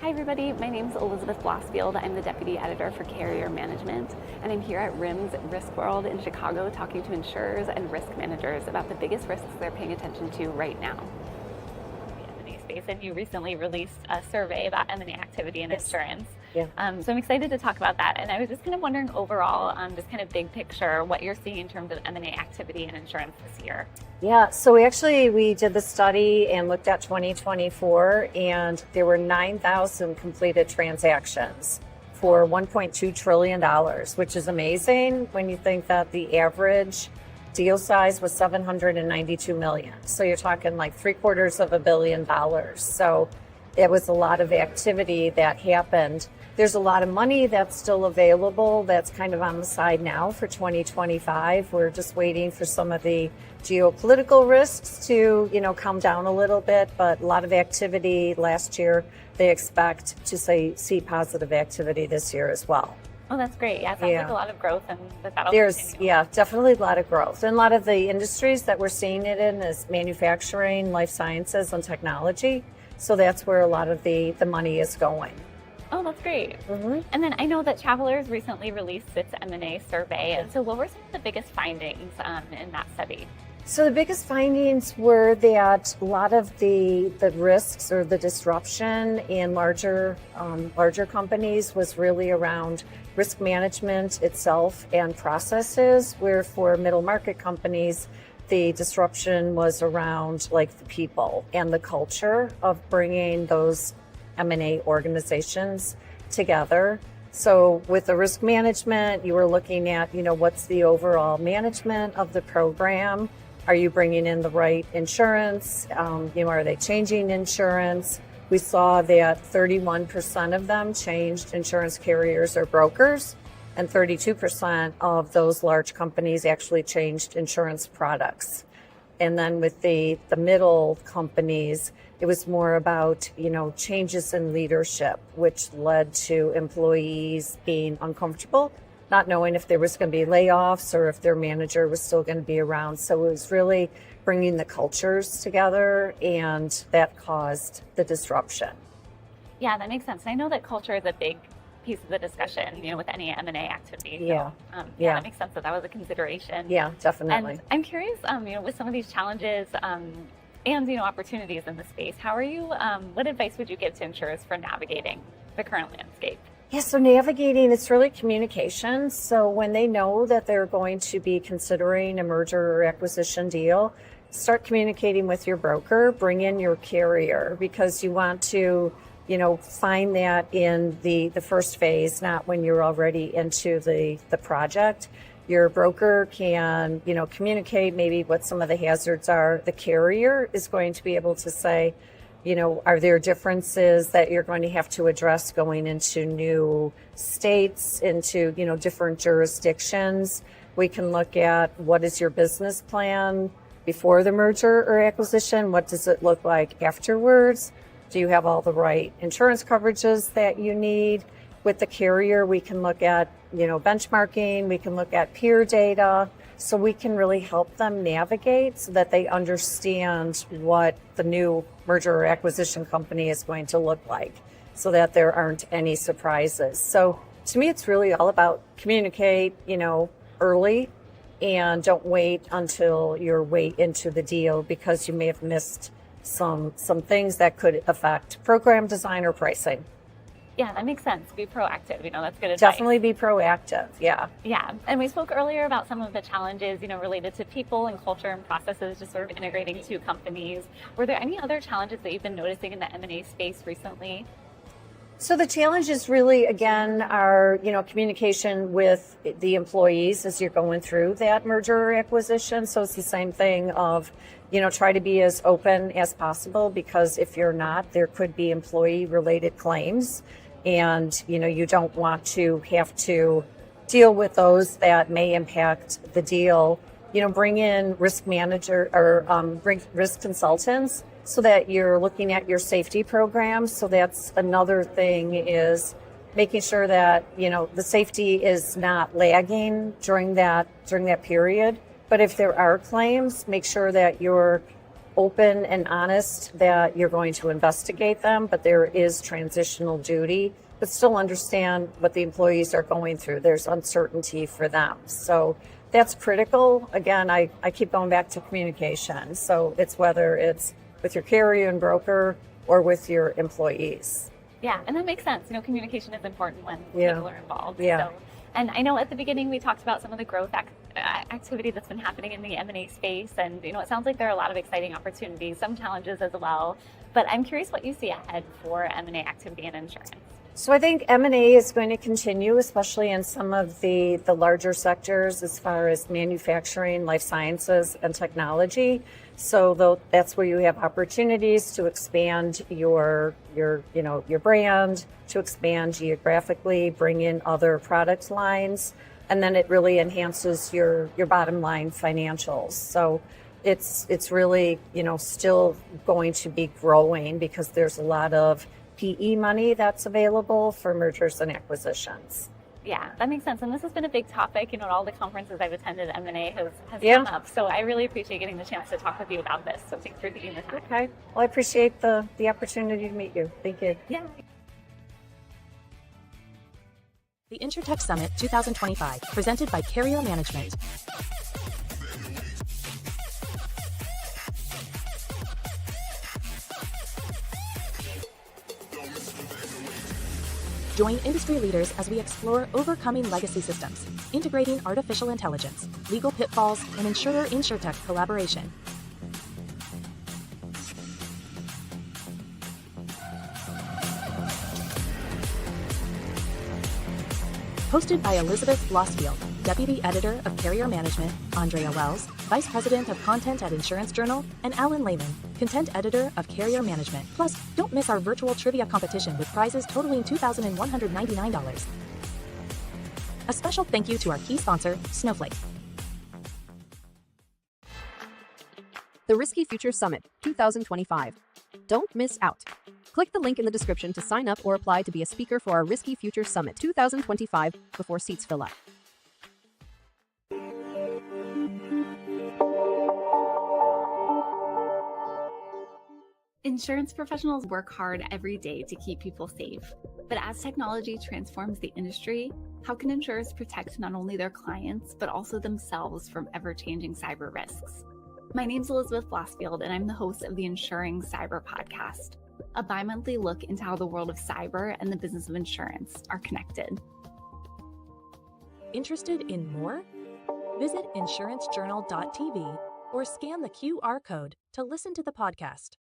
Hi everybody, my name is Elizabeth Blosfield. I'm the Deputy Editor for Carrier Management, and I'm here at RIMS RISKWORLD in Chicago talking to insurers and risk managers about the biggest risks they're paying attention to right now. The M&A space, and you recently released a survey about M&A activity in insurance. Yeah. So I'm excited to talk about that, and I was just kind of wondering overall, just kind of big picture, what you're seeing in terms of M&A activity in insurance this year. Yeah, so we did the study and looked at 2024, and there were 9,000 completed transactions for $1.2 trillion, which is amazing when you think that the average deal size was $792 million. So you're talking like $750 million. So it was a lot of activity that happened. There's a lot of money that's still available that's kind of on the side now for 2025. We're just waiting for some of the geopolitical risks to, come down a little bit, but a lot of activity last year. They expect to see positive activity this year as well. Oh, that's great. Yeah, it sounds like a lot of growth, and that'll There's, continue. definitely a lot of growth. And a lot of the industries that we're seeing it in is manufacturing, life sciences, and technology. So that's where a lot of the money is going. Oh, that's great. Mm-hmm. And then I know that Travelers recently released its M&A survey. And so what were some of the biggest findings in that study? So the biggest findings were that a lot of the risks or the disruption in larger companies was really around risk management itself and processes, where for middle market companies, the disruption was around like the people and the culture of bringing those M&A organizations together. So with the risk management, you were looking at, what's the overall management of the program? Are you bringing in the right insurance? Are they changing insurance? We saw that 31% of them changed insurance carriers or brokers, and 32% of those large companies actually changed insurance products. And then with the middle companies, it was more about, changes in leadership, which led to employees being uncomfortable, not knowing if there was going to be layoffs or if their manager was still going to be around. So it was really bringing the cultures together, and that caused the disruption. Yeah, that makes sense. I know that culture is a big piece of the discussion, with any M&A activity. Yeah. So, that makes sense that was a consideration. Yeah, definitely. And I'm curious, with some of these challenges and, opportunities in the space, how are you, what advice would you give to insurers for navigating the current landscape? Yeah, so navigating, it's really communication. So when they know that they're going to be considering a merger or acquisition deal, start communicating with your broker, bring in your carrier, because you want to, find that in the first phase, not when you're already into the project. Your broker can, communicate maybe what some of the hazards are. The carrier is going to be able to say, are there differences that you're going to have to address going into new states, into, different jurisdictions? We can look at what is your business plan before the merger or acquisition? What does it look like afterwards? Do you have all the right insurance coverages that you need? With the carrier, we can look at, benchmarking, we can look at peer data, so we can really help them navigate so that they understand what the new merger or acquisition company is going to look like, so that there aren't any surprises. So to me, it's really all about communicate, early, and don't wait until you're way into the deal, because you may have missed some things that could affect program design or pricing. Yeah, that makes sense. Be proactive. That's good advice. Definitely be proactive. Yeah. Yeah. And we spoke earlier about some of the challenges, related to people and culture and processes, just sort of integrating two companies. Were there any other challenges that you've been noticing in the M&A space recently? So the challenges really, again, are, communication with the employees as you're going through that merger or acquisition. So it's the same thing of, try to be as open as possible, because if you're not, there could be employee-related claims. And, you don't want to have to deal with those that may impact the deal. Bring in risk manager or bring risk consultants so that you're looking at your safety programs. So that's another thing, is making sure that, the safety is not lagging during that period. But if there are claims, make sure that you're open and honest that you're going to investigate them, but there is transitional duty, but still understand what the employees are going through. There's uncertainty for them. So that's critical. Again, I keep going back to communication. So it's whether it's with your carrier and broker or with your employees. Yeah, and that makes sense. Communication is important when Yeah. people are involved. Yeah. So, and I know at the beginning we talked about some of the growth activity that's been happening in the M&A space, and it sounds like there are a lot of exciting opportunities, some challenges as well. But I'm curious what you see ahead for M&A activity in insurance. So I think M&A is going to continue, especially in some of the larger sectors as far as manufacturing, life sciences, and technology. So that's where you have opportunities to expand your brand, to expand geographically, bring in other product lines, and then it really enhances your bottom line financials. So it's really, still going to be growing because there's a lot of PE money that's available for mergers and acquisitions. Yeah, that makes sense. And this has been a big topic. At all the conferences I've attended, M&A has Yeah. come up. So I really appreciate getting the chance to talk with you about this. So thanks for taking the time. Okay. Well, I appreciate the opportunity to meet you. Thank you. Yeah. The InsurTech Summit 2025, presented by Carrier Management. Join industry leaders as we explore overcoming legacy systems, integrating artificial intelligence, legal pitfalls, and insurer-insurtech collaboration. Hosted by Elizabeth Blosfield, Deputy Editor of Carrier Management, Andrea Wells, Vice President of Content at Insurance Journal, and Alan Lehman, Content Editor of Carrier Management. Plus, don't miss our virtual trivia competition with prizes totaling $2,199. A special thank you to our key sponsor, Snowflake. The Risky Future Summit 2025. Don't miss out. Click the link in the description to sign up or apply to be a speaker for our Risky Future Summit 2025 before seats fill up. Insurance professionals work hard every day to keep people safe. But as technology transforms the industry, how can insurers protect not only their clients, but also themselves from ever-changing cyber risks? My name's Elizabeth Blosfield, and I'm the host of the Insuring Cyber podcast, a bi-monthly look into how the world of cyber and the business of insurance are connected. Interested in more? Visit insurancejournal.tv or scan the QR code to listen to the podcast.